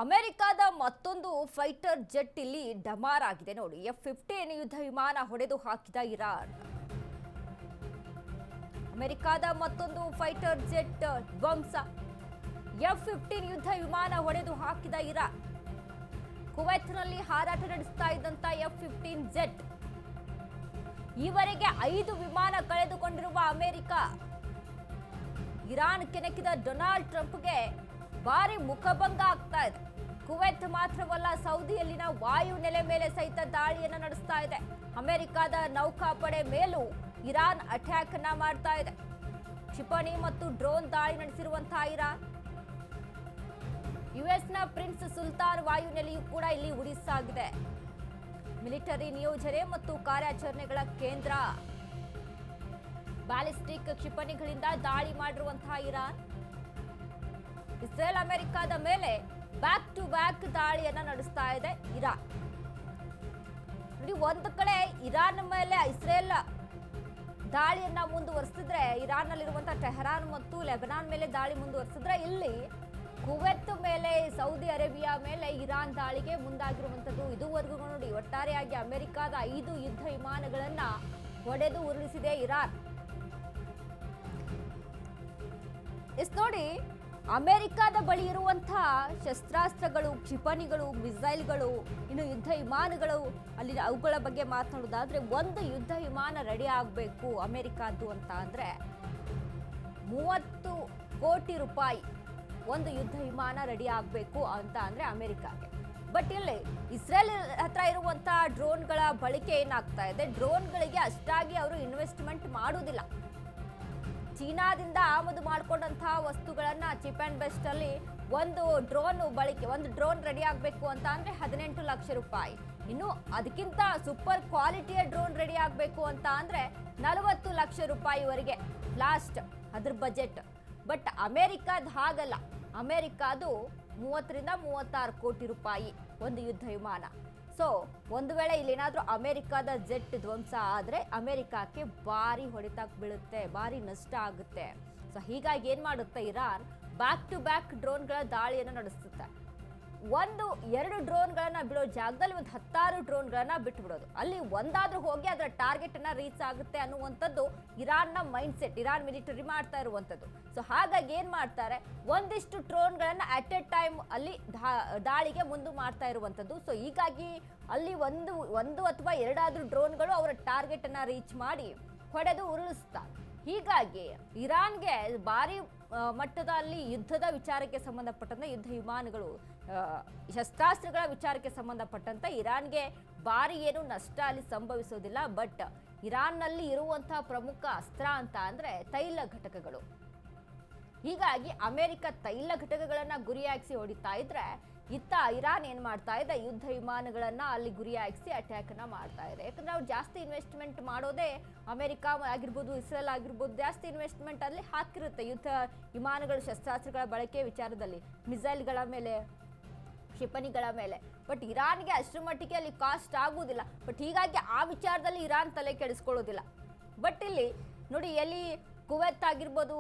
ಅಮೆರಿಕದ ಮತ್ತೊಂದು fighter jet ಇಲ್ಲಿ ಡಮಾರ್ ಆಗಿದೆ ನೋಡಿ. F-15 ಯುದ್ಧ ವಿಮಾನ ಹೊಡೆದು ಹಾಕಿದ ಇರಾನ್. ಅಮೆರಿಕದ ಮತ್ತೊಂದು ಫೈಟರ್ ಜೆಟ್ ಧ್ವಂಸ. F-15 ಯುದ್ಧ ವಿಮಾನ ಹೊಡೆದು ಹಾಕಿದ ಇರಾನ್. ಕುವೈತ್ನಲ್ಲಿ ಹಾರಾಟ ನಡೆಸ್ತಾ ಇದ್ದಂತ F-15 ಜೆಟ್ ಈವರೆಗೆ 5 ವಿಮಾನ ಕಳೆದುಕೊಂಡಿರುವ ಅಮೆರಿಕ ಇರಾನ್ ಕೆಣಕಿದ ಡೊನಾಲ್ಡ್ ಟ್ರಂಪ್ಗೆ ಭಾರಿ ಮುಖಭಂಗ ಆಗ್ತಾ ಇದೆ. ಕುವೈತ್ ಮಾತ್ರವಲ್ಲ, ಸೌದಿಯಲ್ಲಿನ ವಾಯು ನೆಲೆ ಮೇಲೆ ಸಹಿತ ದಾಳಿಯನ್ನು ನಡೆಸ್ತಾ ಇದೆ. ಅಮೆರಿಕದ ನೌಕಾಪಡೆ ಮೇಲೂ ಇರಾನ್ ಅಟ್ಯಾಕ್ ಅನ್ನ ಮಾಡ್ತಾ ಇದೆ. ಕ್ಷಿಪಣಿ ಮತ್ತು ಡ್ರೋನ್ ದಾಳಿ ನಡೆಸಿರುವಂತಹ ಇರಾನ್, ಯುಎಸ್ನ ಪ್ರಿನ್ಸ್ ಸುಲ್ತಾನ್ ವಾಯುನೆಲೆಯೂ ಕೂಡ ಇಲ್ಲಿ ಉಡಿಸಾಗಿದೆ. ಮಿಲಿಟರಿ ನಿಯೋಜನೆ ಮತ್ತು ಕಾರ್ಯಾಚರಣೆಗಳ ಕೇಂದ್ರ. ಬ್ಯಾಲಿಸ್ಟಿಕ್ ಕ್ಷಿಪಣಿಗಳಿಂದ ದಾಳಿ ಮಾಡಿರುವಂತಹ ಇರಾನ್ ಇಸ್ರೇಲ್ ಅಮೆರಿಕದ ಮೇಲೆ ಬ್ಯಾಕ್ ಟು ಬ್ಯಾಕ್ ದಾಳಿಯನ್ನ ನಡೆಸ್ತಾ ಇದೆ ಇರಾನ್. ನೋಡಿ, ಒಂದು ಕಡೆ ಇರಾನ್ ಮೇಲೆ ಇಸ್ರೇಲ್ ದಾಳಿಯನ್ನ ಮುಂದುವರಿಸಿದ್ರೆ, ಇರಾನ್ ನಲ್ಲಿರುವಂತಹ ಟೆಹರಾನ್ ಮತ್ತು ಲೆಬನಾನ್ ಮೇಲೆ ದಾಳಿ ಮುಂದುವರಿಸಿದ್ರೆ, ಇಲ್ಲಿ ಕುವೈತ್ ಮೇಲೆ, ಸೌದಿ ಅರೇಬಿಯಾ ಮೇಲೆ ಇರಾನ್ ದಾಳಿಗೆ ಮುಂದಾಗಿರುವಂತದ್ದು. ಇದುವರೆಗೂ ನೋಡಿ, ಒಟ್ಟಾರೆಯಾಗಿ ಅಮೆರಿಕದ 5 ಯುದ್ಧ ವಿಮಾನಗಳನ್ನ ಹೊಡೆದು ಉರುಳಿಸಿದೆ ಇರಾನ್. ನೋಡಿ, ಅಮೆರಿಕದ ಬಳಿ ಇರುವಂತಹ ಶಸ್ತ್ರಾಸ್ತ್ರಗಳು, ಕ್ಷಿಪಣಿಗಳು, ಮಿಸೈಲ್ಗಳು, ಇನ್ನು ಯುದ್ಧ ವಿಮಾನಗಳು, ಅಲ್ಲಿ ಅವುಗಳ ಬಗ್ಗೆ ಮಾತನಾಡೋದಾದ್ರೆ, ಒಂದು ಯುದ್ಧ ವಿಮಾನ ರೆಡಿ ಆಗಬೇಕು ಅಮೆರಿಕದ್ದು ಅಂತ ಅಂದ್ರೆ 30 ಕೋಟಿ ರೂಪಾಯಿ ಒಂದು ಯುದ್ಧ ವಿಮಾನ ರೆಡಿ ಆಗಬೇಕು ಅಂತ ಅಂದ್ರೆ ಅಮೆರಿಕಾಗೆ. ಬಟ್ ಇಲ್ಲಿ ಇಸ್ರೇಲ್ ಹತ್ರ ಇರುವಂತಹ ಡ್ರೋನ್ಗಳ ಬಳಕೆ ಏನಾಗ್ತಾ ಇದೆ, ಡ್ರೋನ್ಗಳಿಗೆ ಅಷ್ಟಾಗಿ ಅವರು ಇನ್ವೆಸ್ಟ್ಮೆಂಟ್ ಮಾಡೋದಿಲ್ಲ. ಚೀನಾದಿಂದ ಆಮದು ಮಾಡಿಕೊಂಡಂತಹ ವಸ್ತುಗಳನ್ನ ಚೀಪ್ ಅಂಡ್ ಬೆಸ್ಟ್ ಅಲ್ಲಿ ಒಂದು ಡ್ರೋನ್ ರೆಡಿ ಆಗಬೇಕು ಅಂತ ಅಂದ್ರೆ 18 ಲಕ್ಷ ರೂಪಾಯಿ. ಇನ್ನು ಅದಕ್ಕಿಂತ ಸೂಪರ್ ಕ್ವಾಲಿಟಿಯ ಡ್ರೋನ್ ರೆಡಿ ಆಗಬೇಕು ಅಂತ ಅಂದ್ರೆ 40 ಲಕ್ಷ ರೂಪಾಯಿವರೆಗೆ ಲಾಸ್ಟ್ ಅದ್ರ ಬಜೆಟ್. ಬಟ್ ಅಮೆರಿಕದ ಹಾಗಲ್ಲ. ಅಮೆರಿಕದು 30 ರಿಂದ 36 ಕೋಟಿ ರೂಪಾಯಿ ಒಂದು ಯುದ್ಧ ವಿಮಾನ. ಸೊ ಒಂದು ವೇಳೆ ಇಲ್ಲೇನಾದ್ರೂ ಅಮೆರಿಕದ ಜೆಟ್ ಧ್ವಂಸ ಆದ್ರೆ ಅಮೆರಿಕಕ್ಕೆ ಭಾರಿ ಹೊಡೆತ ಬೀಳುತ್ತೆ, ಭಾರಿ ನಷ್ಟ ಆಗುತ್ತೆ. ಸೊ ಹೀಗಾಗಿ ಏನ್ ಮಾಡುತ್ತೆ ಇರಾನ್, ಬ್ಯಾಕ್ ಟು ಬ್ಯಾಕ್ ಡ್ರೋನ್ಗಳ ದಾಳಿಯನ್ನು ನಡೆಸುತ್ತೆ. 1-2 ಡ್ರೋನ್ಗಳನ್ನ ಬಿಡೋ ಜಾಗದಲ್ಲಿ 16 ಡ್ರೋನ್ಗಳನ್ನ ಬಿಟ್ಬಿಡೋದು. ಅಲ್ಲಿ ಒಂದಾದ್ರೂ ಹೋಗಿ ಅದರ ಟಾರ್ಗೆಟ್ ಅನ್ನ ರೀಚ್ ಆಗುತ್ತೆ ಅನ್ನುವಂಥದ್ದು ಇರಾನ್ನ ಮೈಂಡ್ ಸೆಟ್, ಇರಾನ್ ಮಿಲಿಟರಿ ಮಾಡ್ತಾ ಇರುವಂಥದ್ದು. ಸೊ ಹಾಗಾಗಿ ಏನ್ ಮಾಡ್ತಾರೆ, ಒಂದಿಷ್ಟು ಡ್ರೋನ್ಗಳನ್ನ ಅಟ್ ಎ ಟೈಮ್ ಅಲ್ಲಿ ದಾಳಿಗೆ ಮುಂದೆ ಮಾಡ್ತಾ ಇರುವಂಥದ್ದು. ಸೊ ಹೀಗಾಗಿ ಅಲ್ಲಿ ಒಂದು ಅಥವಾ 2 ಡ್ರೋನ್ಗಳು ಅವರ ಟಾರ್ಗೆಟ್ ಅನ್ನ ರೀಚ್ ಮಾಡಿ ಹೊಡೆದು ಉರುಳಿಸ್ತಾರೆ. ಹೀಗಾಗಿ ಇರಾನ್ಗೆ ಭಾರಿ ಮಟ್ಟದಲ್ಲಿ ಯುದ್ಧದ ವಿಚಾರಕ್ಕೆ ಸಂಬಂಧಪಟ್ಟಂತೆ, ಯುದ್ಧ ವಿಮಾನಗಳು, ಶಸ್ತ್ರಾಸ್ತ್ರಗಳ ವಿಚಾರಕ್ಕೆ ಸಂಬಂಧಪಟ್ಟಂತೆ ಇರಾನ್ಗೆ ಭಾರಿ ಏನು ನಷ್ಟ ಅಲ್ಲಿ ಸಂಭವಿಸೋದಿಲ್ಲ. ಬಟ್ ಇರಾನ್ನಲ್ಲಿ ಇರುವಂತಹ ಪ್ರಮುಖ ಅಸ್ತ್ರ ಅಂತ ಅಂದ್ರೆ ತೈಲ ಘಟಕಗಳು. ಹೀಗಾಗಿ ಅಮೆರಿಕ ತೈಲ ಘಟಕಗಳನ್ನ ಗುರಿಯಾಗಿಸಿ ಹೊಡಿತಾ ಇದ್ರೆ, ಇತ್ತ ಇರಾನ್ ಏನ್ ಮಾಡ್ತಾ ಇದೆ, ಯುದ್ಧ ವಿಮಾನಗಳನ್ನ ಅಲ್ಲಿ ಗುರಿಯಾಗಿಸಿ ಅಟ್ಯಾಕ್ ಅನ್ನ ಮಾಡ್ತಾ ಇದೆ. ಯಾಕಂದ್ರೆ ಅವ್ರು ಜಾಸ್ತಿ ಇನ್ವೆಸ್ಟ್ಮೆಂಟ್ ಮಾಡೋದೇ, ಅಮೆರಿಕ ಆಗಿರ್ಬೋದು, ಇಸ್ರೇಲ್ ಆಗಿರ್ಬೋದು, ಜಾಸ್ತಿ ಇನ್ವೆಸ್ಟ್ಮೆಂಟ್ ಅಲ್ಲಿ ಹಾಕಿರುತ್ತೆ ಯುದ್ಧ ವಿಮಾನಗಳು, ಶಸ್ತ್ರಾಸ್ತ್ರಗಳ ಬಳಕೆ ವಿಚಾರದಲ್ಲಿ, ಮಿಸೈಲ್ಗಳ ಮೇಲೆ, ಕ್ಷಿಪಣಿಗಳ ಮೇಲೆ. ಬಟ್ ಇರಾನ್ಗೆ ಅಷ್ಟರ ಮಟ್ಟಿಗೆ ಅಲ್ಲಿ ಕಾಸ್ಟ್ ಆಗುವುದಿಲ್ಲ. ಬಟ್ ಹೀಗಾಗಿ ಆ ವಿಚಾರದಲ್ಲಿ ಇರಾನ್ ತಲೆ ಕೆಡಿಸ್ಕೊಳ್ಳೋದಿಲ್ಲ. ಬಟ್ ಇಲ್ಲಿ ನೋಡಿ, ಎಲ್ಲಿ ಕುವೈತ್ ಆಗಿರ್ಬೋದು,